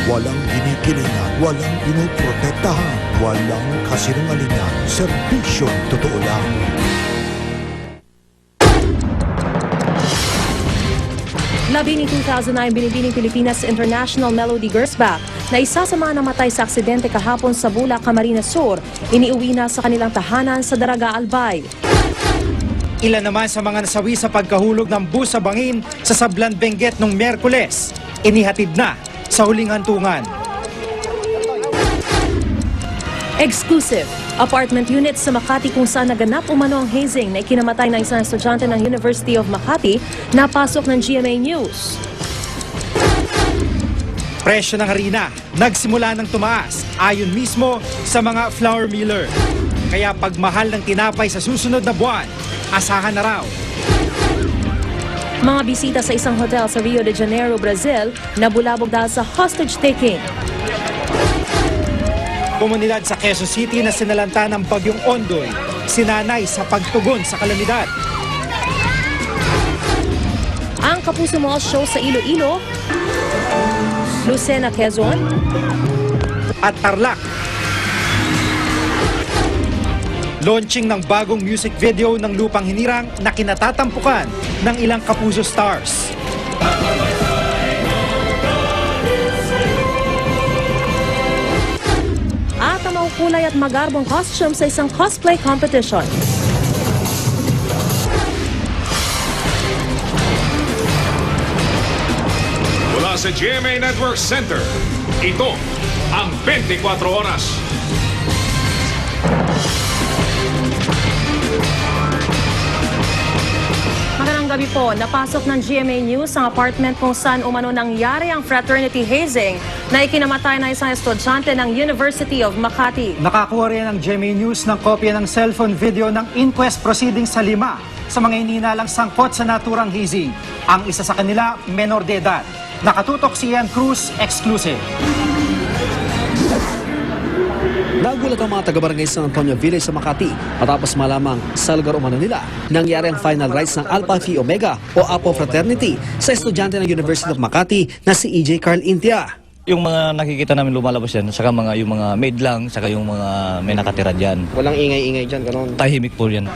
Walang kinikilingan, walang pinoprotektahan, walang kasinungalingan, serbisyong totoo lang. Labing 2009 binibining Pilipinas International Melody Gersbach na isa sa mga namatay sa aksidente kahapon sa Bula, Camarines Sur, iniuwi na sa kanilang tahanan sa Daraga, Albay. Ilan naman sa mga nasawi sa pagkahulog ng bus sa bangin sa Sablan, Benguet noong Miyerkules, inihatid na sa huling hantungan. Exclusive. Apartment unit sa Makati kung saan naganap umano ang hazing na ikinamatay ng isang estudyante ng University of Makati napasok ng GMA News. Presyo ng harina nagsimula ng tumaas ayon mismo sa mga flour miller. Kaya pagmahal ng tinapay sa susunod na buwan, asahan na raw. Mga bisita sa isang hotel sa Rio de Janeiro, Brazil, nabulabog dahil sa hostage taking. Komunidad sa Quezon City na sinalanta ng bagyong Ondoy, sinanay sa pagtugon sa kalamidad. Ang Kapuso Mall Show sa Iloilo, Lucena, Quezon, At Tarlac. Launching ng bagong music video ng Lupang Hinirang na kinatatampukan ng ilang Kapuso stars. at ang makukulay at magarbong costume sa isang cosplay competition. Mula sa GMA Network Center, ito ang 24 Oras. Magandang gabi po. Napasok ng GMA News ang apartment kung saan umano nangyari ang fraternity hazing na ikinamatay na isang estudyante ng University of Makati. Nakakuha rin ng GMA News ng kopya ng cellphone video ng inquest proceedings sa 5 sa mga ininalang sangkot sa naturang hazing. Ang isa sa kanila, menor de edad. Nakatutok si Ian Cruz, exclusive. Nagulat ang mga taga-barangay San Antonio Village sa Makati matapos malamang sa lugar umano nila nangyari ang final rites ng Alpha Phi Omega o Apo Fraternity sa estudyante ng University of Makati na si EJ Carl Intia. Yung mga nakikita namin lumalabas yan, saka yung mga maid lang, saka yung mga may nakatira dyan. Walang ingay-ingay dyan, gano'n. Tahimik po yan.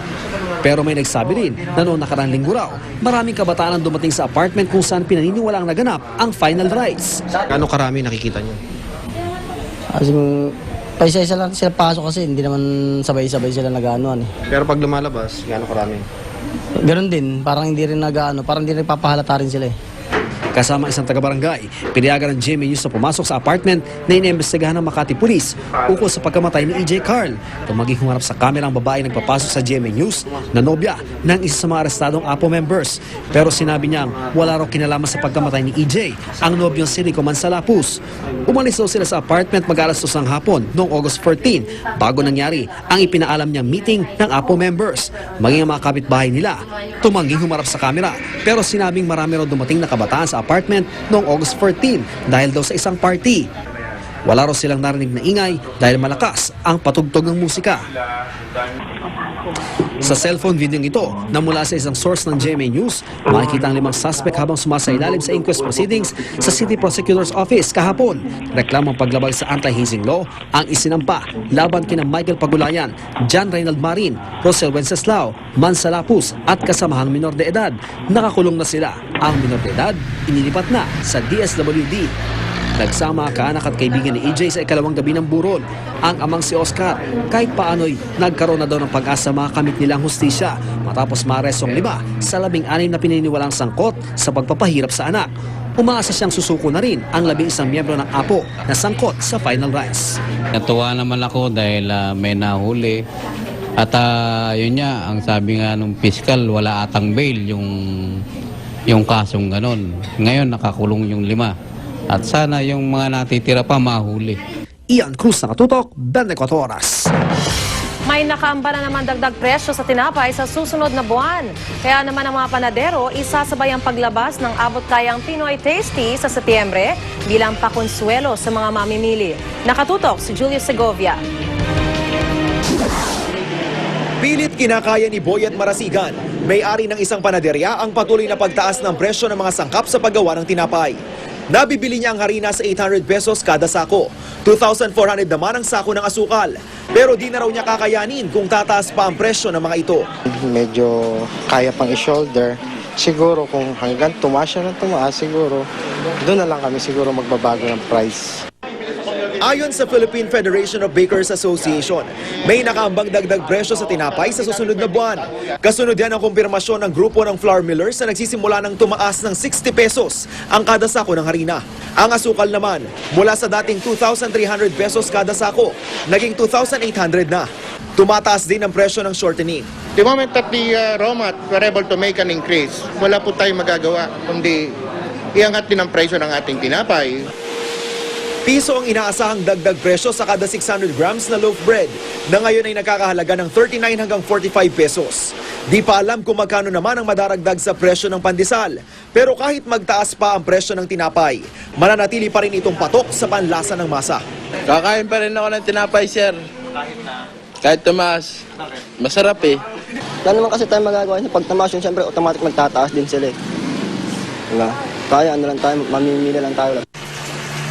Pero may nagsabi rin na noong nakaraang linggo raw, maraming kabataan ang dumating sa apartment kung saan pinaniniwalaang naganap ang final rites. Gano'ng karami nakikita nyo? Kasi paisa-isa lang sila pasok kasi hindi naman sabay-sabay sila nag-ano. Pero pag lumalabas, gano'ng karami? Ganon din, parang hindi rin nag-ano, parang hindi rin papahalata rin sila eh. Kasama isang taga-barangay, pinayagan ng GMA News na pumasok sa apartment na iniimbestigahan ng Makati Police ukol sa pagkamatay ni EJ Carl. Tumaging humarap sa kamera ang babae nagpapasok sa GMA News na nobya ng isa sa mga arestadong APO members. Pero sinabi niyang wala raw kinalaman sa pagkamatay ni EJ ang nobyong si Rico Mansalapus. Umalis daw sila sa apartment mag-alas 2 ng hapon noong August 14 bago nangyari ang ipinaalam niyang meeting ng APO members. Maging ang mga kapitbahay nila, tumanging humarap sa kamera pero sinabing marami raw dumating na kabataan sa apartment noong August 14 dahil daw sa isang party. Wala raw silang narinig na ingay dahil malakas ang patugtog ng musika. Sa cellphone video ito na mula sa isang source ng GMA News, makikita ang 5 suspect habang sumasailalim sa inquest proceedings sa City Prosecutor's Office kahapon. Reklamang paglabag sa anti-hazing law ang isinampa laban kina Michael Pagulayan, John Reynald Marin, Rosel Wenceslao, Mansalapus at kasamahang minor de edad. Nakakulong na sila. Ang minor de edad inilipat na sa DSWD. Nagsama kaanak at kaibigan ni EJ sa ikalawang gabi ng burol. Ang amang si Oscar, kahit paano'y nagkaroon na daw ng pag-asa makamit nilang hustisya matapos maresong 5 sa 16 na pininiwalang sangkot sa pagpapahirap sa anak. Umaasa siyang susuko na rin ang 11 miyembro ng APO na sangkot sa final rites. Natuwa naman ako dahil may nahuli. At yun nga, ang sabi nga nung piskal, wala atang bail yung kasong ganon. Ngayon nakakulong yung 5. At sana yung mga natitira pa mahuli. Ian Cruz, Nakatutok, 24 Oras. May nakaamba na naman dagdag presyo sa tinapay sa susunod na buwan. Kaya naman ang mga panadero, isasabay ang paglabas ng abot-kayang Pinoy Tasty sa Setyembre bilang pakonsuelo sa mga mamimili. Nakatutok si Julius Segovia. Pilit kinakaya ni Boyet Marasigan, may-ari ng isang panaderya ang patuloy na pagtaas ng presyo ng mga sangkap sa paggawa ng tinapay. Nabibili niya ang harina sa 800 pesos kada sako. 2,400 naman ang sako ng asukal. Pero di na raw niya kakayanin kung tataas pa ang presyo ng mga ito. Medyo kaya pang i-shoulder. Siguro kung hanggang tumaas siya ng tumaas, siguro doon na lang kami siguro magbabago ng price. Ayon sa Philippine Federation of Bakers Association, may nakaambang dagdag presyo sa tinapay sa susunod na buwan. Kasunod yan ang kumpirmasyon ng grupo ng flour millers na nagsisimula ng tumaas ng 60 pesos ang kada sako ng harina. Ang asukal naman, mula sa dating 2,300 pesos kada sako, naging 2,800 na. Tumataas din ang presyo ng shortening. The moment that the raw mat were able to make an increase, wala po tayong magagawa kundi iangat din ang presyo ng ating tinapay. Piso ang inaasahang dagdag presyo sa kada 600 grams na loaf bread na ngayon ay nakakahalaga ng 39 hanggang 45 pesos. Di pa alam kung magkano naman ang madaragdag sa presyo ng pandesal. Pero kahit magtaas pa ang presyo ng tinapay, mananatili pa rin itong patok sa panlasa ng masa. Kakain pa rin ako ng tinapay, sir. Kahit tumaas. Masarap eh. Wala naman kasi tayo magagawa sa pag tumaas yun, syempre automatic magtataas din sila eh. Diba? Kaya ano lang tayo, mamimili lang tayo.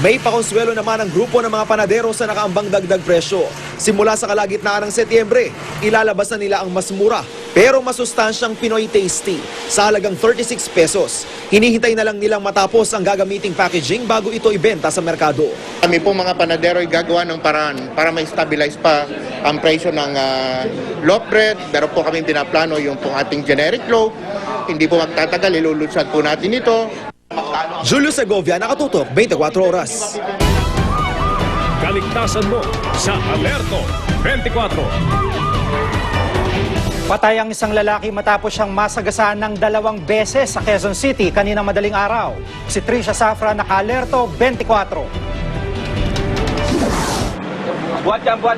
May pakonsuelo naman ang grupo ng mga panadero sa nakaambang dagdag presyo. Simula sa kalagitnaan ng Setyembre, ilalabas na nila ang mas mura pero masustansyang Pinoy Tasty sa halagang 36 pesos. Hinihintay na lang nilang matapos ang gagamiting packaging bago ito ibenta sa merkado. Kami po mga panadero ay gagawa ng paraan para ma-stabilize pa ang presyo ng loaf bread. Pero po kami pinaplano yung pong ating generic loaf. Hindi po magtatagal, ilulunsad po natin ito. Julio Segovia, Nakatutok, 24 Oras. Kaligtasan mo sa Alerto 24. Patay ang isang lalaki matapos siyang masagasaan ng 2 beses sa Quezon City kaninang madaling araw. Si Trisha Safra, Naka-Alerto 24.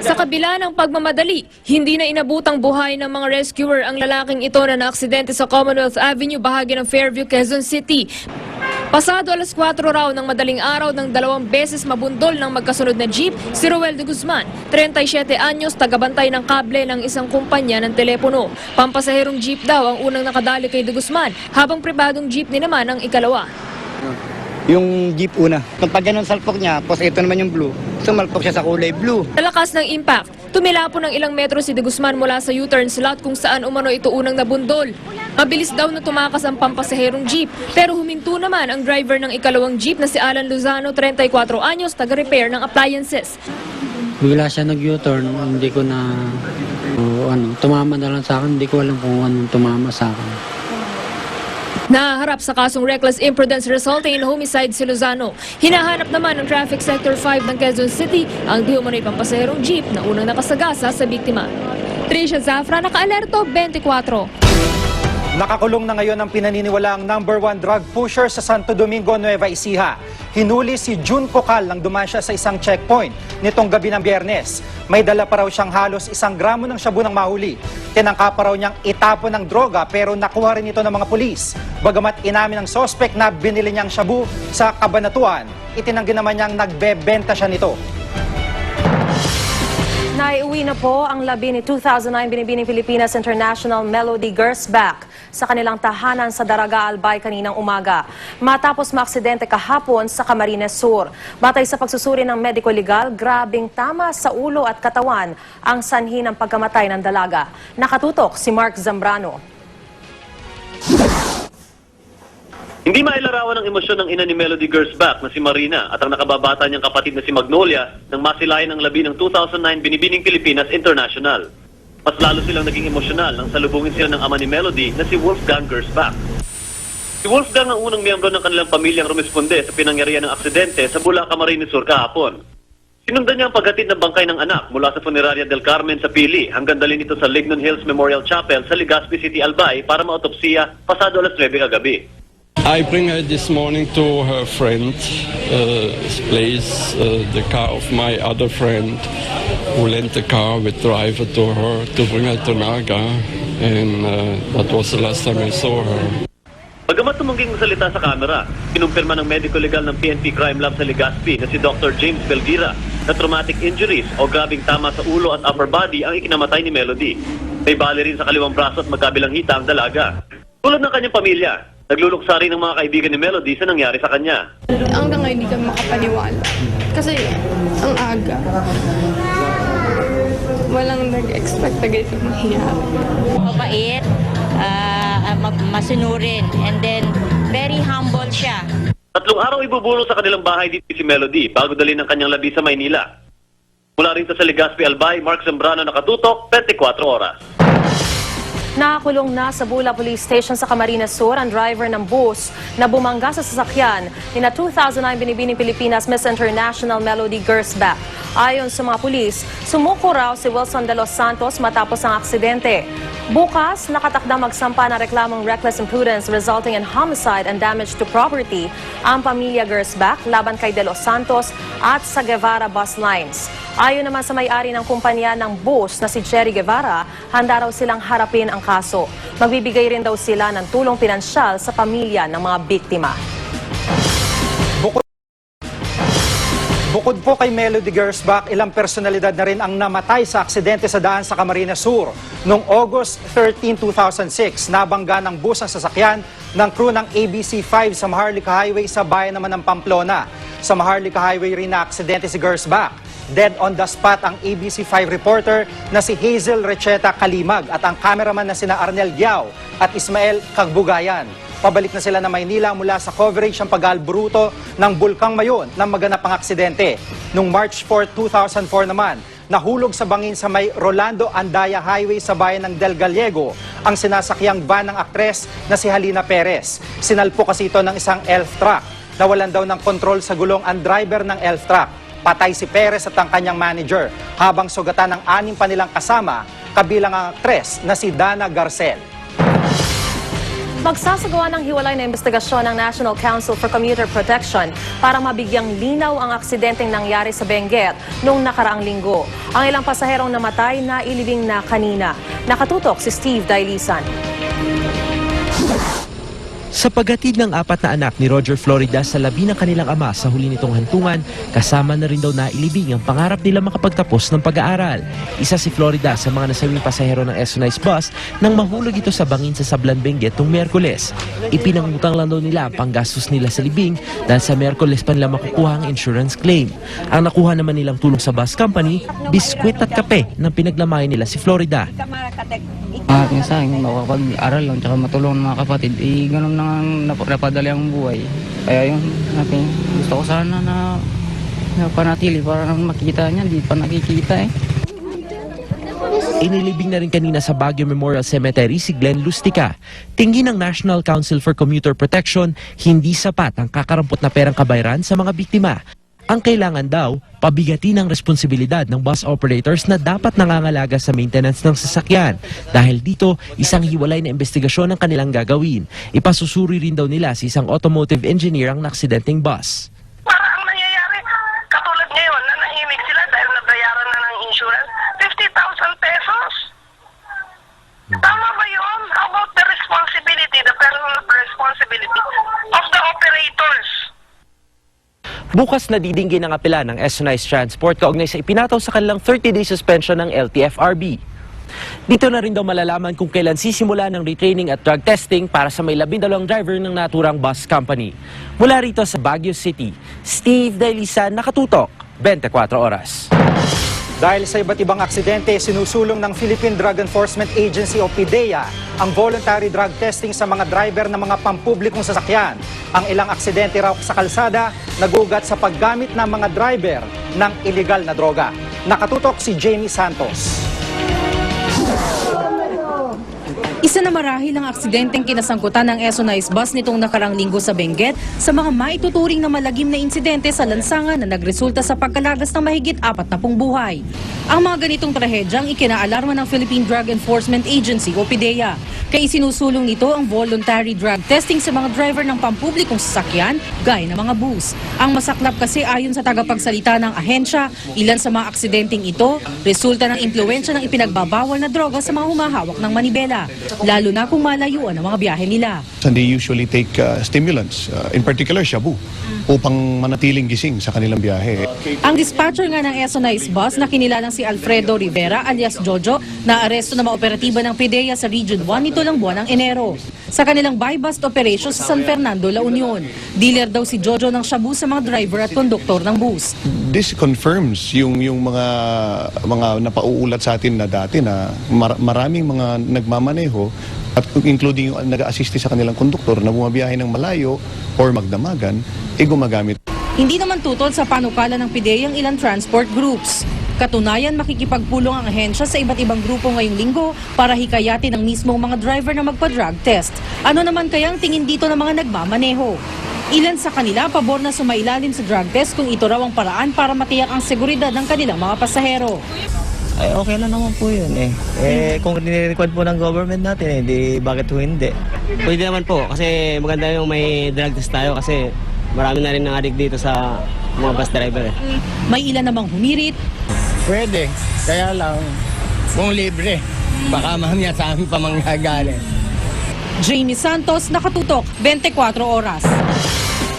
Sa kabila ng pagmamadali, hindi na inabutang buhay ng mga rescuer ang lalaking ito na naaksidente sa Commonwealth Avenue, bahagi ng Fairview, Quezon City. Pasado alas 4 raw ng madaling araw ng 2 beses mabundol ng magkasunod na jeep si Roel de Guzman, 37 anyos, tagabantay ng kable ng isang kumpanya ng telepono. Pampasaherong jeep daw ang unang nakadali kay de Guzman, habang pribadong jeepney naman ang ikalawa. Yung jeep una. Kapag ganun salpok niya, tapos ito naman yung blue. Sumalpok siya sa kulay blue. Sa lakas ng impact, tumilapo ng ilang metro si de Guzman mula sa U-turn slot kung saan umano ito unang nabundol. Mabilis daw na tumakas ang pampasaherong jeep, pero huminto naman ang driver ng ikalawang jeep na si Alan Lozano, 34 anyos, taga-repair ng appliances. Bigla siya nag-U-turn, hindi ko na... tumama na lang sa akin, hindi ko alam kung anong tumama sa akin. Naharap sa kasong reckless imprudence resulting in homicide si Lozano. Hinahanap naman ng Traffic Sector 5 ng Quezon City ang di umano'y pampasaherong jeep na unang nakasagasa sa biktima. Trisha Zafra, Naka-Alerto 24. Nakakulong na ngayon ang pinaniniwalaang #1 drug pusher sa Santo Domingo, Nueva Ecija. Hinuli si June Cocal nang dumaan siya sa isang checkpoint nitong gabi ng Biyernes. May dala pa raw siyang halos 1 gramo ng shabu ng mahuli. Tinangka pa raw niyang itapon ng droga pero nakuha rin ito ng mga pulis. Bagamat inamin ng sospek na binili niyang shabu sa Cabanatuan, itinanggi naman niyang nagbebenta siya nito. Naiuwi na po ang labi ni 2009 Binibining Pilipinas International Melody Girls Back sa kanilang tahanan sa Daraga, Albay kaninang umaga. Matapos maaksidente kahapon sa Camarines Sur. Batay sa pagsusuri ng medico legal, grabing tama sa ulo at katawan ang sanhi ng pagkamatay ng dalaga. Nakatutok si Mark Zambrano. Hindi mailarawan ang emosyon ng ina ni Melody Gersbach na si Marina at ang nakababata niyang kapatid na si Magnolia nang masilayan ang labi ng 2009 Binibining Pilipinas International. Mas lalo silang naging emosyonal nang salubungin sila ng ama ni Melody na si Wolfgang Gersbach. Si Wolfgang ang unang miyembro ng kanilang pamilyang rumisponde sa pinangyarihan ng aksidente sa Bulacan, Camarines Sur kahapon. Sinundan niya ang paghatid ng bangkay ng anak mula sa Funeraria del Carmen sa Pili hanggang dalhin ito sa Lignon Hills Memorial Chapel sa Legazpi City, Albay para maotopsiya pasado alas 9 kagabi. I bring her this morning to her friend's place, the car of my other friend who lent the car with driver to her to bring her to Naga, and that was the last time I saw her. Bagamat tumungging salita sa kamera, kinumpirma ng medico legal ng PNP Crime Lab sa Legazpi na si Dr. James Belgira na traumatic injuries o grabing tama sa ulo at upper body ang ikinamatay ni Melody. May bali rin sa kaliwang braso at magkabilang hita ang dalaga. Tulad ng kanyang pamilya, Nagluluksa rin ng mga kaibigan ni Melody sa nangyari sa kanya. Hanggang ngayon hindi kami makapaniwala. Kasi ang aga. Walang nag-expect na ganito mangyayari. Mabait, masunurin, and then very humble siya. 3 araw ibubulong sa kanilang bahay dito si Melody bago dalhin ng kanyang labi sa Maynila. Mula rin sa Legazpi Albay, Mark Zambrano, nakatutok, 24 oras. Nakakulong na sa Bula Police Station sa Camarines Sur ang driver ng bus na bumangga sa sasakyan ni na 2009 binibining Pilipinas Miss International Melody Gersbach. Ayon sa mga pulis, sumuko raw si Wilson de los Santos matapos ang aksidente. Bukas, nakatakdang magsampa ng reklamong reckless imprudence resulting in homicide and damage to property ang pamilya Gersbach laban kay de los Santos at sa Guevara Bus Lines. Ayon naman sa may-ari ng kumpanya ng bus na si Jerry Guevara, handa raw silang harapin ang kaso. Magbibigay rin daw sila ng tulong pinansyal sa pamilya ng mga biktima. Bukod po kay Melody Gersbach, ilang personalidad na rin ang namatay sa aksidente sa daan sa Camarines Sur. Noong August 13, 2006, nabangga ng bus ang sasakyan ng crew ng ABC5 sa Maharlika Highway sa bayan naman ng Pamplona. Sa Maharlika Highway rin na aksidente si Gersbach. Dead on the spot ang ABC5 reporter na si Hazel Recheta Kalimag at ang cameraman na sina Arnel Giao at Ismael Kagbugayan. Pabalik na sila na Maynila mula sa coverage ng pag-alburuto ng Bulkang Mayon nang maganap ang aksidente. Noong March 4, 2004 naman, nahulog sa bangin sa may Rolando Andaya Highway sa bayan ng Del Gallego ang sinasakyang van ng aktres na si Halina Perez. Sinalpo kasi ito ng isang elf truck. Nawalan daw ng kontrol sa gulong ang driver ng elf truck. Patay si Perez at ang kanyang manager habang sugatan ng 6 pa nilang kasama kabilang ang aktres na si Dana Garcel. Magsasagawa ng hiwalay na investigasyon ng National Council for Commuter Protection para mabigyang linaw ang aksidenteng nangyari sa Benguet noong nakaraang linggo. Ang ilang pasaherong namatay na ilibing na kanina. Nakatutok si Steve Dailisan. Sa paghatid ng 4 na anak ni Roger Florida sa labi ng kanilang ama sa huli nitong hantungan, kasama na rin daw nailibing ang pangarap nila makapagtapos ng pag-aaral. Isa si Florida sa mga nasawing pasahero ng SONICE bus nang mahulog ito sa bangin sa Sablan Benguet noong Miyerkules. Ipinangutang lang daw nila ang panggastos nila sa libing dahil sa Miyerkules pa nila makukuha ang insurance claim. Ang nakuha naman nilang tulong sa bus company, biskwit at kape nang pinaglamayan nila si Florida. Sa akin, makapag-aral lang tsaka matulungan ng mga kapatid, ganun na napadali ang buhay. Kaya yun, gusto ko sana na panatili para makita niya, di pa nakikita Inilibing na rin kanina sa Baguio Memorial Cemetery si Glenn Lustica. Tingin ng National Council for Commuter Protection, hindi sapat ang kakarampot na perang kabayaran sa mga biktima. Ang kailangan daw, pabigatin ang responsibilidad ng bus operators na dapat nangangalaga sa maintenance ng sasakyan. Dahil dito, isang hiwalay na investigasyon ang kanilang gagawin. Ipasusuri rin daw nila sa isang automotive engineer ang naksidenteng bus. Ang nangyayari, katulad ngayon, nanahimik sila dahil nabayaran na ng insurance, 50,000 pesos. Tama ba yun? How about the responsibility, the personal responsibility of the operators? Bukas na didinggin ang apela ng SONICE Transport kaugnay sa ipinataw sa kanilang 30-day suspension ng LTFRB. Dito na rin daw malalaman kung kailan sisimula ng retraining at drug testing para sa may 12 driver ng naturang bus company. Mula rito sa Baguio City, Steve Dailisan, nakatutok, 24 oras. Dahil sa iba't ibang aksidente, sinusulong ng Philippine Drug Enforcement Agency o PDEA ang voluntary drug testing sa mga driver ng mga pampublikong sasakyan. Ang ilang aksidente raw sa kalsada, nagugat sa paggamit ng mga driver ng illegal na droga. Nakatutok si Jamie Santos. Isa na marahil ang aksidenteng kinasangkutan ng SONICE bus nitong nakarang linggo sa Benguet sa mga maituturing na malagim na insidente sa lansangan na nagresulta sa pagkalagas ng mahigit 40 buhay. Ang mga ganitong trahedyang ikinaalarma ng Philippine Drug Enforcement Agency o PDEA. Kaya isinusulong nito ang voluntary drug testing sa mga driver ng pampublikong sasakyan gaya ng mga bus. Ang masaklap kasi ayon sa tagapagsalita ng ahensya, ilan sa mga aksidenteng ito resulta ng impluwensya ng ipinagbabawal na droga sa mga humahawak ng manibela, lalo na kung malayuan ang mga biyahe nila. And they usually take stimulants, in particular shabu, upang manatiling gising sa kanilang biyahe. Ang dispatcher nga ng SONICE bus na kinilalang si Alfredo Rivera alias Jojo na aresto na maoperatiba ng PDEA sa Region 1 nito lang buwan ng Enero. sa kanilang buy-bust operation sa San Fernando, La Union. Dealer daw si Jojo ng shabu sa mga driver at konduktor ng bus. This confirms yung mga napauulat sa atin na dati na maraming mga nagmamaneho at including yung nag-assist sa kanilang konduktor na bumabiyahe ng malayo or magdamagan, gumagamit. Hindi naman tutol sa panukala ng PIDEA ang ilang transport groups. Katunayan, makikipagpulong ang ahensya sa iba't ibang grupo ngayong linggo para hikayatin ang mismong mga driver na magpa-drug test. Ano naman kayang tingin dito ng mga nagmamaneho? Ilan sa kanila pabor na sumailalim sa drug test kung ito raw ang paraan para matiyak ang seguridad ng kanilang mga pasahero. Ay, okay lang naman po yun kung nire-record po ng government natin, di bakit po hindi? Pwede naman po kasi maganda yung may drug test tayo kasi marami na rin nang-addict dito sa mga bus driver. May ilan namang humirit. Pwede, kaya lang kung libre, baka mamaya sa amin pa manggagaling. Jamie Santos, Nakatutok, 24 Oras.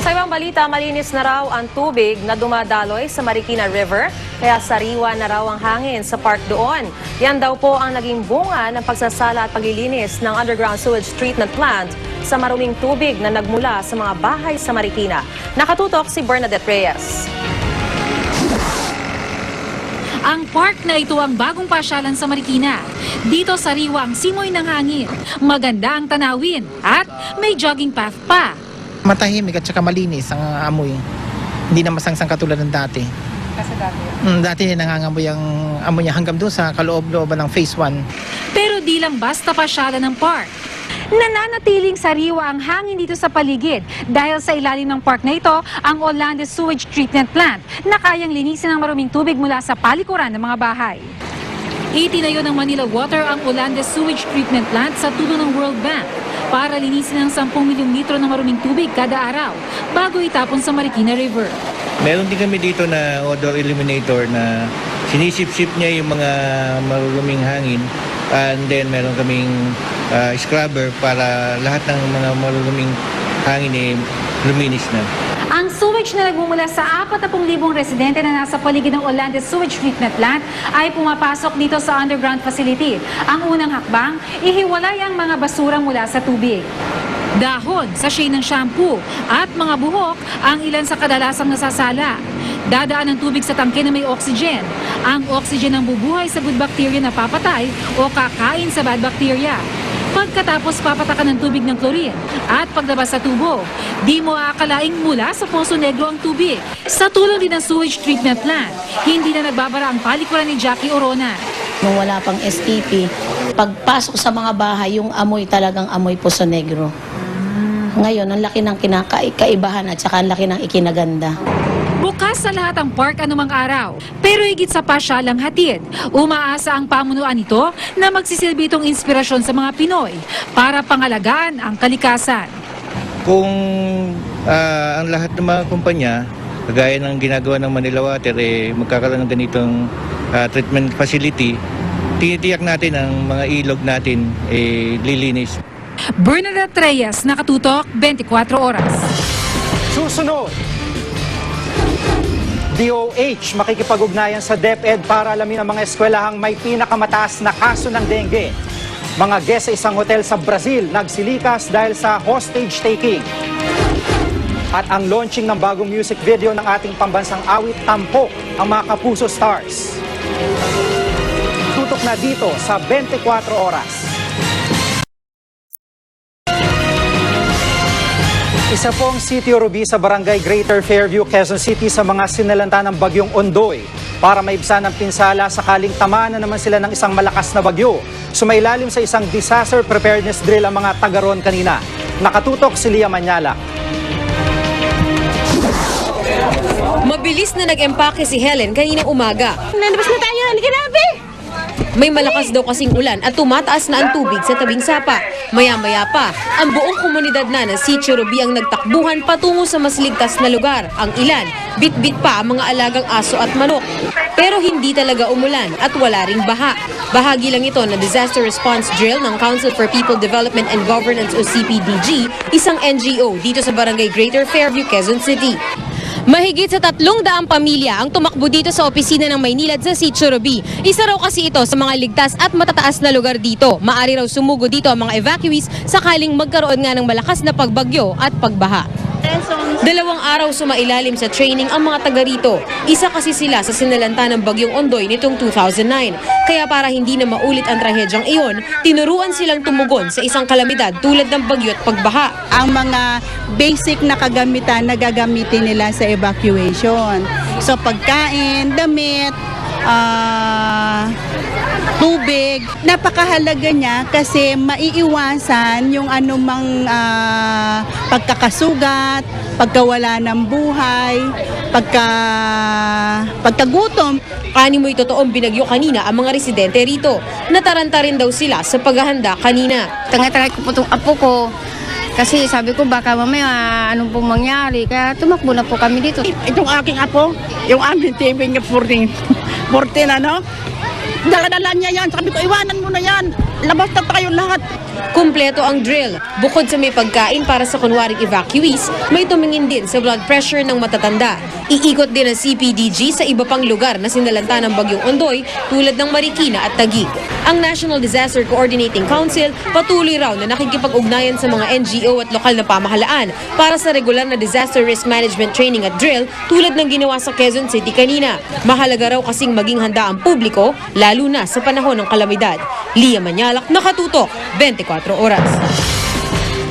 Sa ibang balita, malinis na raw ang tubig na dumadaloy sa Marikina River, kaya sariwa na raw ang hangin sa park doon. Yan daw po ang naging bunga ng pagsasala at paglilinis ng underground sewage treatment plant sa maruming tubig na nagmula sa mga bahay sa Marikina. Nakatutok si Bernadette Reyes. Ang park na ito ang bagong pasyalan sa Marikina. Dito sariwa ang simoy ng hangin, maganda ang tanawin at may jogging path pa. Matahimik at saka malinis ang amoy. Hindi na masangsang katulad ng dati. Kasi dati Dati nangangamoy ang amoy niya hanggang doon sa kaloob-looban ng Phase 1. Pero di lang basta pasyalan ng park. Nananatiling sariwa ang hangin dito sa paligid dahil sa ilalim ng park na ito ang Olandes Sewage Treatment Plant na kayang linisin ang maruming tubig mula sa palikuran ng mga bahay. Itinayo ng Manila Water ang Olandes Sewage Treatment Plant sa tulong ng World Bank para linisin ang 10 milyong litro ng maruming tubig kada araw bago itapon sa Marikina River. Meron din kami dito na odor eliminator na sinisip-sip niya yung mga maruruming hangin, and then meron kaming scrubber para lahat ng mga maruruming hangin luminis na. Ang sewage na nagmumula sa 40,000 residente na nasa paligid ng Olandes Sewage Treatment Plant ay pumapasok dito sa underground facility. Ang unang hakbang, ihiwalay ang mga basura mula sa tubig. Dahon, sachet ng shampoo at mga buhok ang ilan sa kadalasang nasasala. Dadaan ang tubig sa tangke na may oxygen. Ang oxygen ang bubuhay sa good bacteria na papatay o kakain sa bad bacteria. Pagkatapos papatakan ng tubig ng chlorine at paglabas sa tubo, di mo aakalaing mula sa Poso Negro ang tubig. Sa tulong din ng sewage treatment plant, hindi na nagbabara ang palikuran ni Jackie Orona. Nung wala pang STP, pagpasok sa mga bahay, yung amoy talagang amoy Poso Negro. Ngayon, ang laki ng kaibahan at saka ang laki ng ikinaganda. Bukas sa lahat ang park anumang araw. Pero higit sa pasyalang hatid, umaasa ang pamunuan nito na magsisilbi itong inspirasyon sa mga Pinoy para pangalagaan ang kalikasan. Kung ang lahat ng mga kumpanya, kagaya ng ginagawa ng Manila Water, magkakaroon ng ganitong treatment facility, tinitiyak natin ang mga ilog natin lilinis. Bernadette Reyes, Nakatutok, 24 Oras. Susunod, DOH makikipag-ugnayan sa DepEd para alamin ang mga eskwelahang may pinakamataas na kaso ng dengue. Mga guest sa isang hotel sa Brazil nagsilikas dahil sa hostage taking. At ang launching ng bagong music video ng ating pambansang awit, Tampok, ang mga Kapuso Stars. Tutok na dito sa 24 Oras. Isa pong Sitio Ruby sa Barangay Greater Fairview, Quezon City sa mga sinalanta ng bagyong Ondoy para maibsan ang pinsala sakaling tamaan na naman sila ng isang malakas na bagyo. Sumailalim sa isang disaster preparedness drill ang mga taga-roon kanina. Nakatutok si Lia Manyala. Mabilis na nag-empake si Helen kaninang umaga. Nalabas na tayo, halika. May malakas daw kasing ulan at tumataas na ang tubig sa tabing sapa. Maya-maya pa, ang buong komunidad na ng Sitio Ruby ang nagtakbuhan patungo sa mas ligtas na lugar. Ang ilan, bit-bit pa ang mga alagang aso at manok. Pero hindi talaga umulan at wala ring baha. Bahagi lang ito na disaster response drill ng Council for People Development and Governance o CPDG, isang NGO dito sa Barangay Greater Fairview, Quezon City. Mahigit sa 300 pamilya ang tumakbo dito sa opisina ng Maynilad sa Sitio Rubi. Isa raw kasi ito sa mga ligtas at matataas na lugar dito. Maari raw sumugo dito ang mga evacuees sakaling magkaroon nga ng malakas na pagbagyo at pagbaha. 2 araw sumailalim sa training ang mga taga rito. Isa kasi sila sa sinalanta ng bagyong Ondoy nitong 2009. Kaya para hindi na maulit ang trahedyang iyon, tinuruan silang tumugon sa isang kalamidad tulad ng bagyo at pagbaha. Ang mga basic na kagamitan na gagamitin nila sa evacuation. So pagkain, damit, tubig. Napakahalaga niya kasi maiiwasan yung anumang pagkakasugat, pagkawala ng buhay, pagkagutom. Animoy totoong binagyo kanina ang mga residente rito. Nataranta rin daw sila sa paghahanda kanina. Tanga-tanga ko po itong apo ko. Kasi sabi ko baka mamaya anong pong mangyari. Kaya tumakbo na po kami dito. Itong aking apo, yung aming TV niya 14 ano? Dala-dala niya yan. Sabi ko, iwanan mo na yan. Labas na tayo lahat. Kumpleto ang drill. Bukod sa may pagkain para sa kunwaring evacuees, may tumingin din sa blood pressure ng matatanda. Iikot din ang CPDG sa iba pang lugar na sinalanta ng bagyong Ondoy tulad ng Marikina at Taguig. Ang National Disaster Coordinating Council patuloy raw na nakikipag-ugnayan sa mga NGO at lokal na pamahalaan para sa regular na disaster risk management training at drill tulad ng ginawa sa Quezon City kanina. Mahalaga raw kasing maging handa ang publiko lalo na sa panahon ng kalamidad. Lia Manyalak, Nakatutok, 24 Oras.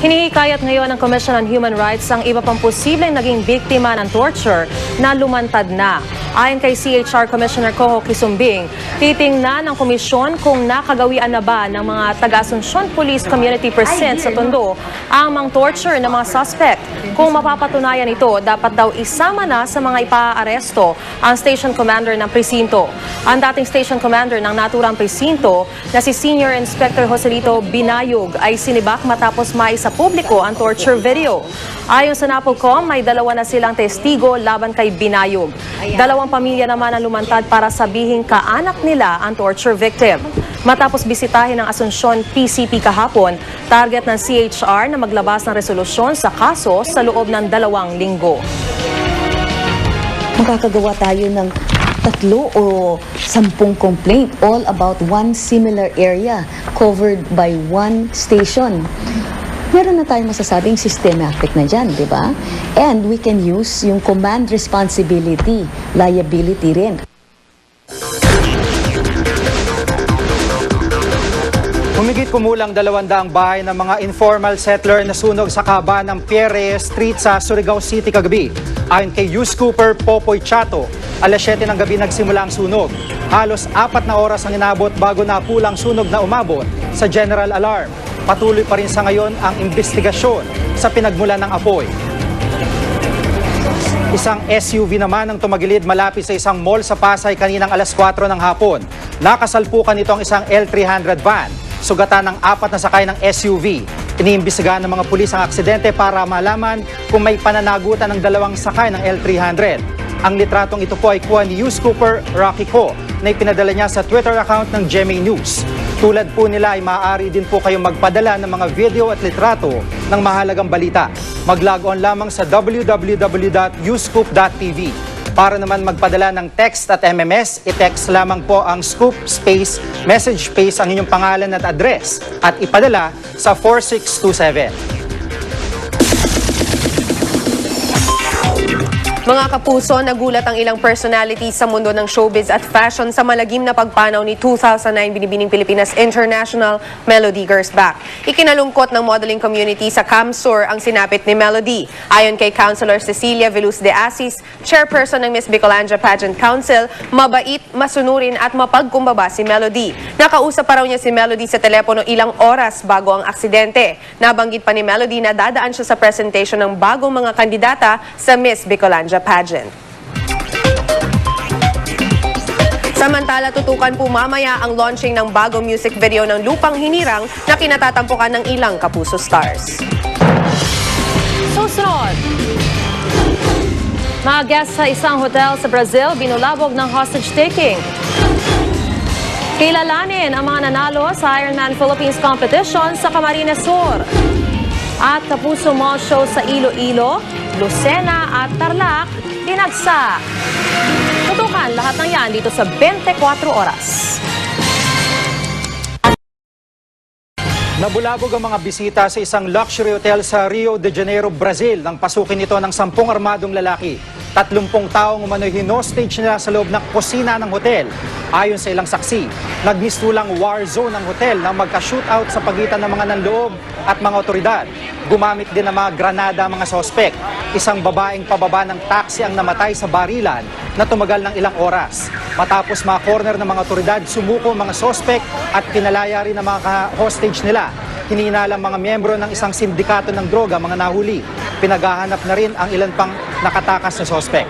Hinihikayat ngayon ng Commission on Human Rights ang iba pang posibleng naging biktima ng torture na lumantad na. Ayon kay CHR Commissioner Coho Kisumbing, titingnan ng komisyon kung nakagawian na ba ng mga taga-Asuncion Police Community Precinct sa Tondo ang mga torture ng mga suspect. Kung mapapatunayan ito, dapat daw isama na sa mga ipaaresto ang station commander ng presinto. Ang dating station commander ng naturang presinto na si Senior Inspector Joselito Binayog ay sinibak matapos maisa publiko ang torture video. Ayon sa NAPOLCOM, may 2 na silang testigo laban kay Binayog. 2 pamilya naman ang lumantad para sabihing kaanak nila ang torture victim. Matapos bisitahin ng Asuncion PCP kahapon, target ng CHR na maglabas ng resolusyon sa kaso sa loob ng 2 linggo. Makakagawa tayo ng 3 o 10 complaint all about one similar area covered by one station. Meron na tayong masasabing systematic na dyan, di ba? And we can use yung command responsibility, liability rin. Humigit kumulang 200 bahay ng mga informal settler na sunog sa kaban ng Pierre Street sa Surigao City kagabi. Ayon kay News Cooper Popoy Chato, alas 7 ng gabi nagsimula ang sunog. Halos 4 na oras ang inabot bago napulang sunog na umabot sa general alarm. Patuloy pa rin sa ngayon ang investigasyon sa pinagmulan ng apoy. Isang SUV naman ang tumagilid malapit sa isang mall sa Pasay kaninang alas 4 ng hapon. Nakasalpukan nito ang isang L300 van. Sugatan ng 4 na sakay ng SUV. Iniimbestigahan ng mga pulis ang aksidente para malaman kung may pananagutan ng 2 sakay ng L300. Ang litratong ito po ay kuha ni News Cooper Rocky Co na ipinadala niya sa Twitter account ng GMA News. Tulad po nila ay maaari din po kayong magpadala ng mga video at litrato ng mahalagang balita. Mag-log on lamang sa www.newscoop.tv. Para naman magpadala ng text at MMS, i-text lamang po ang scoop space, message space ang inyong pangalan at address at ipadala sa 4627. Mga kapuso, nagulat ang ilang personalities sa mundo ng showbiz at fashion sa malagim na pagpanaw ni 2009 Binibining Pilipinas International Melody Girls Back. Ikinalungkot ng modeling community sa Camsur ang sinapit ni Melody. Ayon kay Councilor Cecilia Veluz de Asis, chairperson ng Miss Bicolanja Pageant Council, mabait, masunurin at mapagkumbaba si Melody. Nakausap pa raw niya si Melody sa telepono ilang oras bago ang aksidente. Nabanggit pa ni Melody na dadaan siya sa presentation ng bagong mga kandidata sa Miss Bicolanja Pageant. Samantala, tutukan po mamaya ang launching ng bagong music video ng Lupang Hinirang na kinatatampukan ng ilang Kapuso stars. Susunod, mga guests sa isang hotel sa Brazil binulabog ng hostage-taking. Kilalanin ang mga nanalo sa Ironman Philippines competition sa Camarines Sur. At Kapuso Mall Show sa Iloilo, Lucena at Tarlac dinagsa. Tutukan lahat ng yan dito sa 24 oras. Nabulabog ang mga bisita sa isang luxury hotel sa Rio de Janeiro, Brazil nang pasukin ito ng 10 armadong lalaki. 30 taong umano'y hinostage nila sa loob ng kusina ng hotel. Ayon sa ilang saksi, nagmistulang war zone ang hotel na magka-shootout sa pagitan ng mga nanloob at mga otoridad. Gumamit din ng mga granada ang mga sospek. Isang babaeng pababa ng taxi ang namatay sa barilan na tumagal ng ilang oras. Matapos ma-corner ng mga otoridad, sumuko ang mga sospek at kinalaya rin ang mga hostage nila. Hininalang mga miyembro ng isang sindikato ng droga mga nahuli. Pinaghahanap na rin ang ilan pang nakatakas na sospek.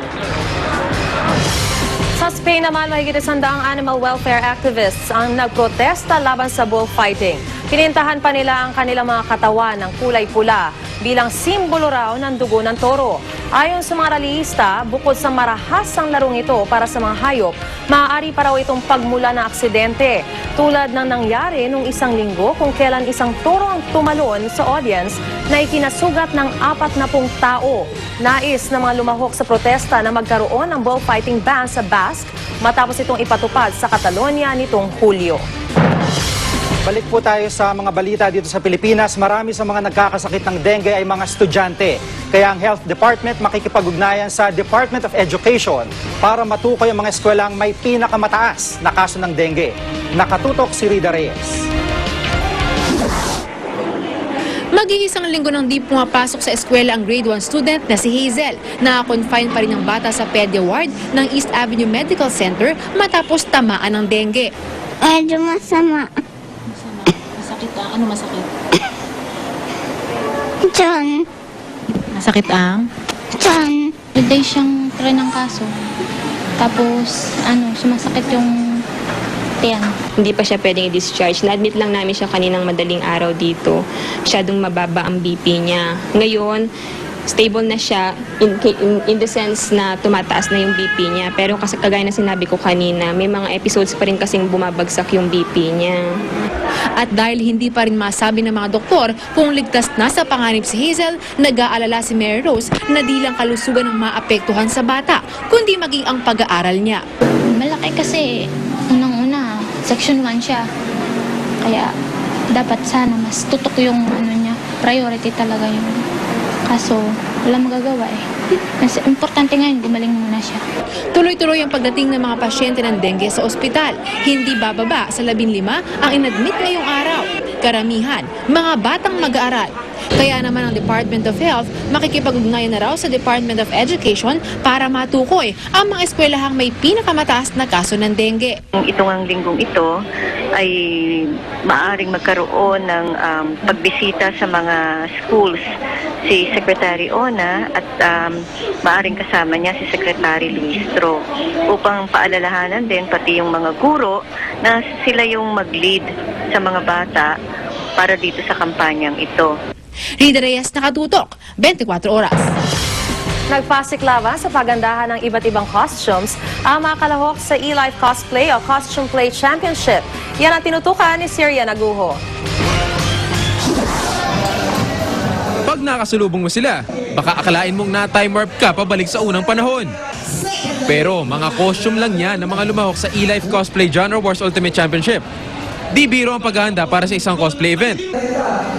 Sa Spain naman, mahigit 100 animal welfare activists ang nagprotesta laban sa bullfighting. Pinintahan pa nila ang kanilang mga katawan ng kulay pula bilang simbolo raw ng dugo ng toro. Ayon sa mga rallyista, bukod sa marahasang larong ito para sa mga hayop, maaari pa raw itong pagmula ng aksidente. Tulad ng nangyari nung isang linggo kung kailan isang toro ang tumalon sa audience na ikinasugat ng 40 tao. Nais na mga lumahok sa protesta na magkaroon ng bullfighting ban sa Basque matapos itong ipatupad sa Catalonia nitong Hulyo. Balik po tayo sa mga balita dito sa Pilipinas. Marami sa mga nagkakasakit ng dengue ay mga estudyante. Kaya ang Health Department makikipag-ugnayan sa Department of Education para matukoy ang mga eskwelaang may pinakamataas na kaso ng dengue. Nakatutok si Rida Reyes. Mag-iisang linggo nang di pumapasok sa eskwela ang grade 1 student na si Hazel. Naka-confine pa rin ang bata sa Pedia Ward ng East Avenue Medical Center matapos tamaan ng dengue. Medyo masama. Masakit ang? Ano masakit? Tiyan. Masakit ang? Tiyan. Today siyang try ng kaso. Tapos, sumasakit yung tiyan. Hindi pa siya pwedeng i-discharge. Na-admit lang namin siya kaninang madaling araw dito. Masyadong mababa ang BP niya. Ngayon, stable na siya in the sense na tumataas na yung BP niya. Pero kasi kagaya na sinabi ko kanina, may mga episodes pa rin kasing bumabagsak yung BP niya. At dahil hindi pa rin masabi ng mga doktor kung ligtas na sa panganib si Hazel, nag-aalala si Mary Rose na di lang kalusugan ang maapektuhan sa bata, kundi maging ang pag-aaral niya. Malaki kasi, unang-una, section 1 siya. Kaya, dapat sana mas tutok yung niya. Priority talaga yun. Kaso, wala magagawa eh. Mas importante ngayon, gumaling muna siya. Tuloy-tuloy ang pagdating ng mga pasyente ng dengue sa ospital. Hindi bababa sa 15 ang inadmit ngayong araw. Karamihan, mga batang mag-aaral. Kaya naman ang Department of Health makikipag-ugnayan na raw sa Department of Education para matukoy ang mga eskwelahang may pinakamataas na kaso ng dengue. Itong ang linggong ito ay maaring magkaroon ng pagbisita sa mga schools si Secretary Ona at maaring kasama niya si Secretary Luis Tro upang paalalahanan din pati yung mga guro na sila yung mag-lead sa mga bata para dito sa kampanyang ito. Rida Reyes, Nakatutok, 24 oras. Nagpasiklaban sa pagandahan ng iba't ibang costumes ang mga kalahok sa eLife Cosplay o Costume Play Championship. Yan ang tinutukan ni Syria Naguho. Pag nakasulubong mo sila, baka akalain mong na-time warp ka pabalik sa unang panahon. Pero mga costume lang yan ng mga lumahok sa eLife Cosplay Genre Wars Ultimate Championship. Di biro ang paghahanda para sa isang cosplay event.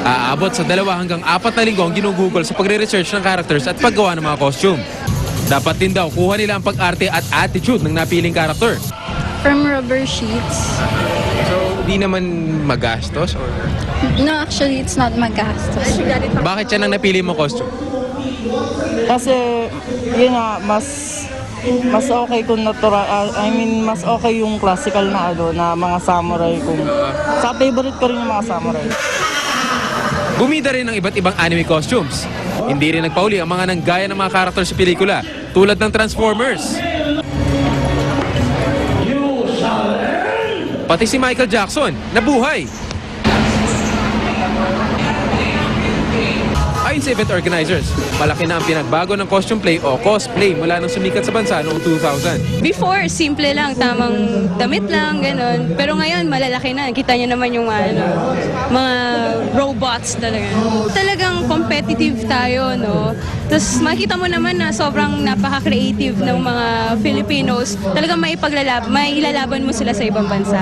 Aabot sa 2 hanggang 4 na linggo ang ginugugol sa pagre-research ng characters at paggawa ng mga costume. Dapat din daw kuha nila ang pag-arte at attitude ng napiling character. From rubber sheets. So, di naman magastos? Or... No, actually, it's not magastos. Bakit yan ang napili mo costume? Kasi, yun nga, mas okay kung natural, mas okay yung classical na na mga samurai kung sa favorite ko rin yung mga samurai. Bumida rin ng iba't ibang anime costumes. Hindi rin nagpauli ang mga nanggaya ng mga karakter sa pelikula, tulad ng Transformers. Pati si Michael Jackson, nabuhay. Ayon sa event organizers, malaki na ang pinagbago ng costume play o cosplay mula nang sumikat sa bansa noong 2000. Before, simple lang, tamang damit lang, gano'n. Pero ngayon, malalaki na. Kita niyo naman yung mga robots talaga. Talagang competitive tayo, no? Tapos makikita mo naman na sobrang napaka-creative ng mga Filipinos. Talagang may ilalaban mo sila sa ibang bansa.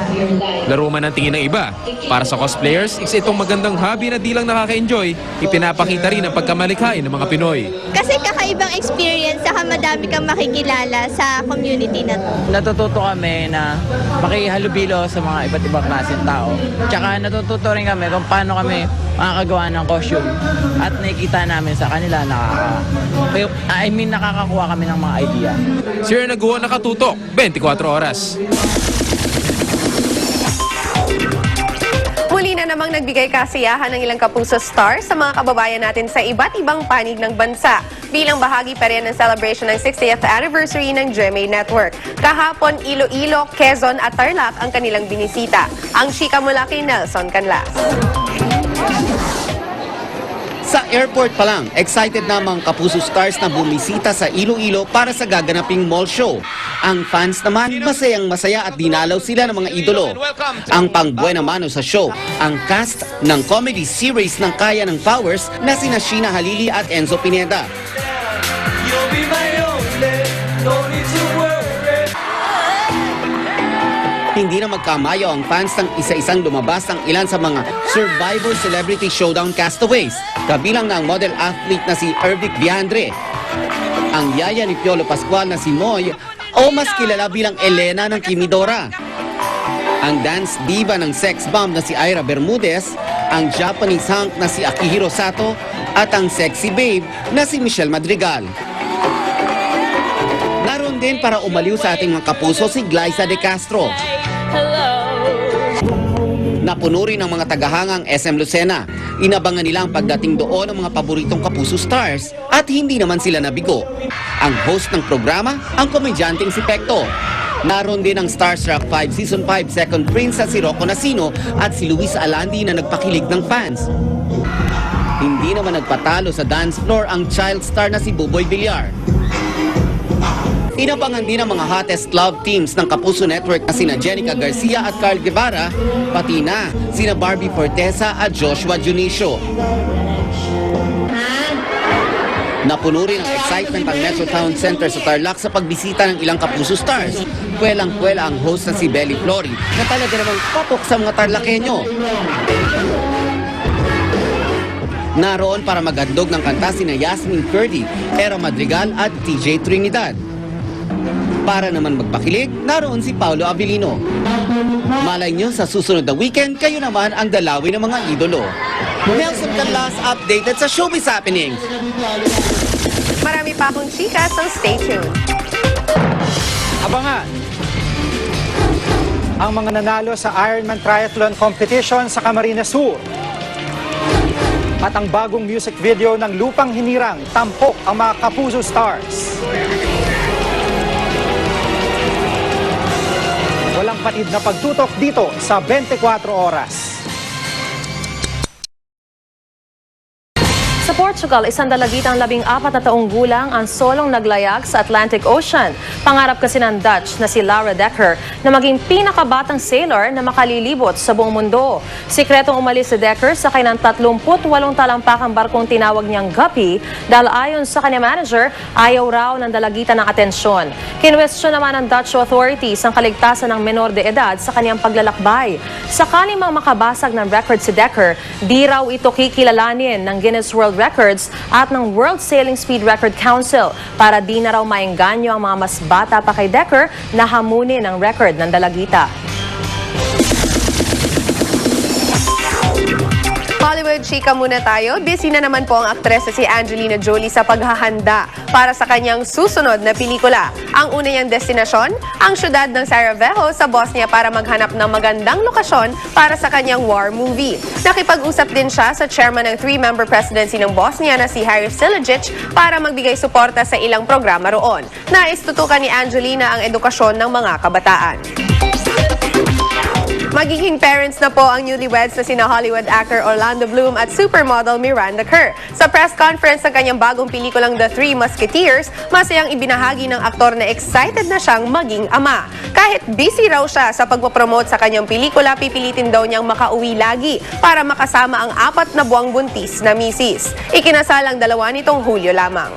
Laro man ang tingin ng iba. Para sa cosplayers, isa itong magandang hobby na di lang nakaka-enjoy, ipinapakita rin ang pagkamalikhain ng mga Pinoy. Kasi kakaibang experience, saka madami kang makikilala sa community na to. Natututo kami na makihalubilo sa mga iba't ibang klaseng tao. Tsaka natututo rin kami kung paano kami makakagawa ng costume. At nakikita namin sa kanila nakakakuha kami ng mga idea. Sir Naguho nakatutok, 24 oras. Muli na namang nagbigay kasiyahan ng ilang kapuso stars sa mga kababayan natin sa iba't ibang panig ng bansa bilang bahagi pa rin ng celebration ng 60th anniversary ng GMA Network. Kahapon, Iloilo, Quezon at Tarlac ang kanilang binisita. Ang chika mula kay Nelson Canlas. Sa airport pa lang, excited na mga kapuso stars na bumisita sa Iloilo para sa gaganaping mall show. Ang fans naman, masayang-masaya at dinalaw sila ng mga idolo. Ang pangbuena mano sa show, ang cast ng comedy series ng Kaya ng Powers na sina Sheena Halili at Enzo Pineda. Hindi na magkamayo ang fans ng isa-isang lumabas ng ilan sa mga Survivor Celebrity Showdown castaways, kabilang na ang model athlete na si Ervic Viandre, ang yaya ni Piolo Pascual na si Moy, o mas kilala bilang Elena ng Kimidora, ang dance diva ng sex bomb na si Ira Bermudez, ang Japanese hunk na si Akihiro Sato, at ang sexy babe na si Michelle Madrigal. Naroon din para umaliw sa ating mga kapuso si Glyza De Castro. Napuno rin ng mga tagahangang SM Lucena. Inabangan nila ang pagdating doon ng mga paboritong kapuso stars at hindi naman sila nabigo. Ang host ng programa, ang komedyanteng si Pekto. Naroon din ang Starstruck 5 Season 5 Second Prince na si Rocco Nacino at si Luis Alandi na nagpakilig ng fans. Hindi naman nagpatalo sa dance floor ang child star na si Buboy Villar. Inabangan din ang mga hottest love teams ng Kapuso Network na sina Jenica Garcia at Carl Guevara, pati na sina Barbie Fortesa at Joshua Junicio. Napuno rin ang excitement ang Metro Town Center sa Tarlac sa pagbisita ng ilang Kapuso stars. Pwelang-pwela ang host na si Belly Flory na talaga namang patok sa mga Tarlakenyo. Naroon para maghandog ng kanta sina Yasmin Curdy, Era Madrigal at TJ Trinidad. Para naman magpakilig, naroon si Paulo Avellino. Malay nyo, sa susunod na weekend, kayo naman ang dalawin ng mga idolo. Nelson Canlas updated sa Showbiz Happenings. Marami pa akong chika, so stay tuned. Abangan ang mga nanalo sa Ironman Triathlon Competition sa Camarines Sur. At ang bagong music video ng Lupang Hinirang, tampok ang mga Kapuso stars. Walang patid na pagtutok dito sa 24 oras. Sa Portugal, isang dalagitang 14 na taong gulang ang solong naglayag sa Atlantic Ocean. Pangarap kasi ng Dutch na si Laura Decker na maging pinakabatang sailor na makalilibot sa buong mundo. Sikretong umalis si Decker sa kanyang 38 talampakang barkong tinawag niyang Guppy dahil ayon sa kanyang manager, ayaw raw ng dalagitan ng atensyon. Kinwestiyon naman ng Dutch authorities ang kaligtasan ng menor de edad sa kanyang paglalakbay. Sakali mang makabasag ng record si Decker, di raw ito kikilalanin ng Guinness World Records at ng World Sailing Speed Record Council para di na raw maengganyo ang mga mas bata pa kay Decker na hamunin ang record ng dalagita. Hollywood chika muna tayo. Busy na naman po ang aktres na si Angelina Jolie sa paghahanda para sa kanyang susunod na pelikula. Ang una niyang destinasyon, ang syudad ng Sarajevo sa Bosnia para maghanap ng magandang lokasyon para sa kanyang war movie. Nakipag-usap din siya sa chairman ng 3-member presidency ng Bosnia na si Harry Silijic para magbigay suporta sa ilang programa roon. Nais tutukan ni Angelina ang edukasyon ng mga kabataan. Magiging parents na po ang newlyweds na sina Hollywood actor Orlando Bloom at supermodel Miranda Kerr. Sa press conference ng kanyang bagong pelikulang The Three Musketeers, masayang ibinahagi ng aktor na excited na siyang maging ama. Kahit busy raw siya sa pagpapromote sa kanyang pelikula, pipilitin daw niyang makauwi lagi para makasama ang 4 na buwang buntis na misis. Ikinasal ang dalawa nitong Hulyo lamang.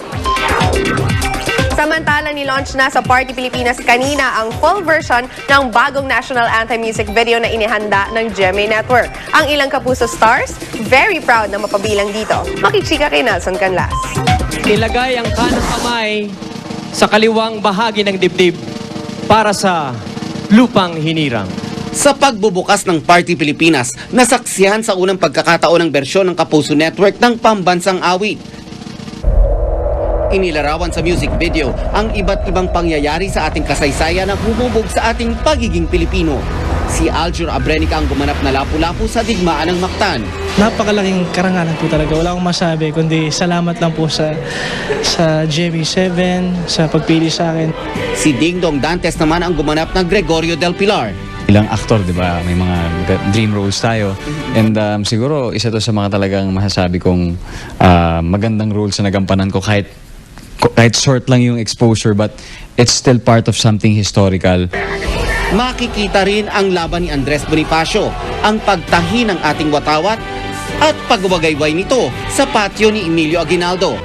Samantala, ni-launch na sa Party Pilipinas kanina ang full version ng bagong national anthem music video na inihanda ng GMA Network. Ang ilang Kapuso stars, very proud na mapabilang dito. Makichika kay Nelson Canlas. Ilagay ang kanang kamay sa kaliwang bahagi ng dibdib para sa lupang hinirang. Sa pagbubukas ng Party Pilipinas, nasaksihan sa unang pagkakataon ng bersyon ng Kapuso Network ng pambansang awit. Inilarawan sa music video ang iba't ibang pangyayari sa ating kasaysayan na humubog sa ating pagiging Pilipino. Si Aljur Abrenica ang gumanap na lapu-lapu sa digmaan ng Mactan. Napakalaking karangalan po talaga. Wala akong masabi, kundi salamat lang po sa GMA7, sa pagpili sa akin. Si Dingdong Dantes naman ang gumanap na Gregorio del Pilar. Ilang aktor, di ba? May mga dream roles tayo. And siguro, isa to sa mga talagang masasabi kong magandang roles na nagampanan ko kahit short lang yung exposure, but it's still part of something historical. Makikita rin ang laban ni Andres Bonifacio, ang pagtahi ng ating watawat at pagwagayway nito sa patio ni Emilio Aguinaldo,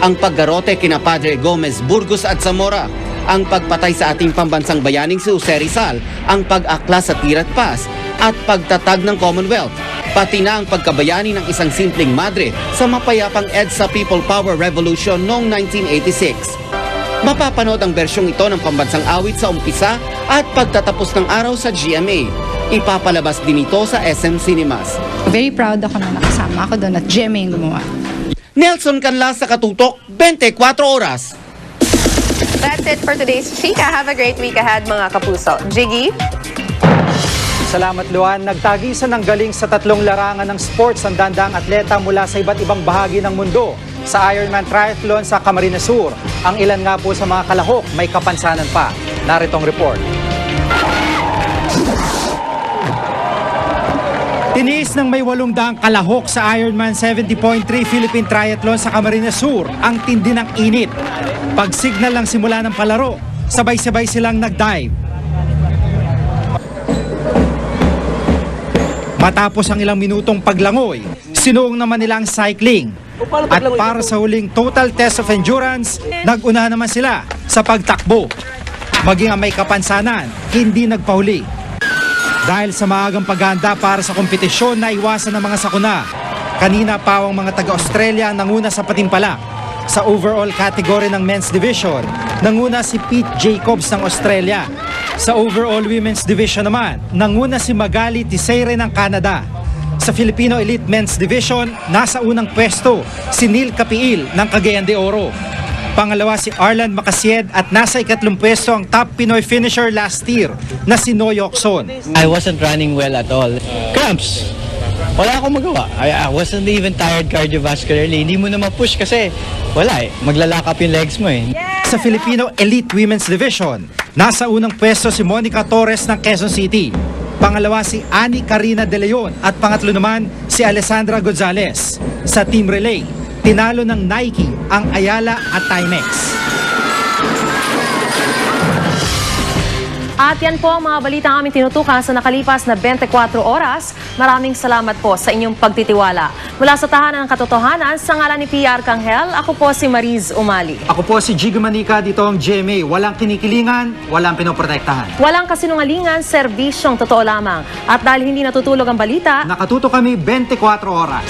ang paggarote kina Padre Gomez, Burgos at Zamora, ang pagpatay sa ating pambansang bayaning si Jose Rizal, ang pag-akla sa Tirat Pass at pagtatag ng Commonwealth, pati na ang pagkabayani ng isang simpleng madre sa mapayapang EDSA People Power Revolution noong 1986. Mapapanood ang bersyong ito ng pambansang awit sa umpisa at pagtatapos ng araw sa GMA. Ipapalabas din ito sa SM Cinemas. Very proud ako na nakasama ako doon at GMA yung gumawa. Nelson Canlas sa Katutok, 24 Oras. That's it for today's Chika. Have a great week ahead, mga Kapuso. Jiggy? Salamat, Luan. Nagtagisan ng galing sa 3 larangan ng sports ang dandang atleta mula sa iba't ibang bahagi ng mundo. Sa Ironman Triathlon sa Camarines Sur, ang ilan nga po sa mga kalahok may kapansanan pa. Narito ang report. Tiniis ng may 800 kalahok sa Ironman 70.3 Philippine Triathlon sa Camarines Sur ang tindi ng init. Pag signal lang simula ng palaro, sabay-sabay silang nag-dive. Matapos ang ilang minutong paglangoy, sinuong naman nila ang cycling. At para sa huling total test of endurance, nag-una naman sila sa pagtakbo. Maging ang may kapansanan, hindi nagpahuli. Dahil sa maagang paghahanda para sa kompetisyon na iwasan ng mga sakuna, kanina pawang mga taga-Australia ang nanguna sa patimpalak. Sa overall category ng men's division, nanguna si Pete Jacobs ng Australia. Sa overall women's division naman, nanguna si Magali Teixeira ng Canada. Sa Filipino Elite Men's Division, nasa unang pwesto si Neil Capiil ng Cagayan de Oro. Pangalawa si Arlan Macasied at nasa 3 pwesto ang top Pinoy finisher last year na si Noy Ocson. I wasn't running well at all. Cramps! Wala akong magawa. I wasn't even tired cardiovascularly. Hindi mo na ma-push kasi wala eh. Maglalak up yung legs mo eh. Sa Filipino Elite Women's Division, nasa unang pwesto si Monica Torres ng Quezon City. Pangalawa si Ani Karina De Leon at pangatlo naman si Alessandra Gonzalez. Sa Team Relay, tinalo ng Nike ang Ayala at Timex. At yan po ang mga balita aming tinutukan sa nakalipas na 24 oras. Maraming salamat po sa inyong pagtitiwala. Mula sa Tahanan ng Katotohanan, sa ngalan ni PR Kanghel, ako po si Mariz Umali. Ako po si Jiggy Manica, dito ang GMA. Walang kinikilingan, walang pinoprotektahan. Walang kasinungalingan, serbisyong totoo lamang. At dahil hindi natutulog ang balita, nakatuto kami 24 oras.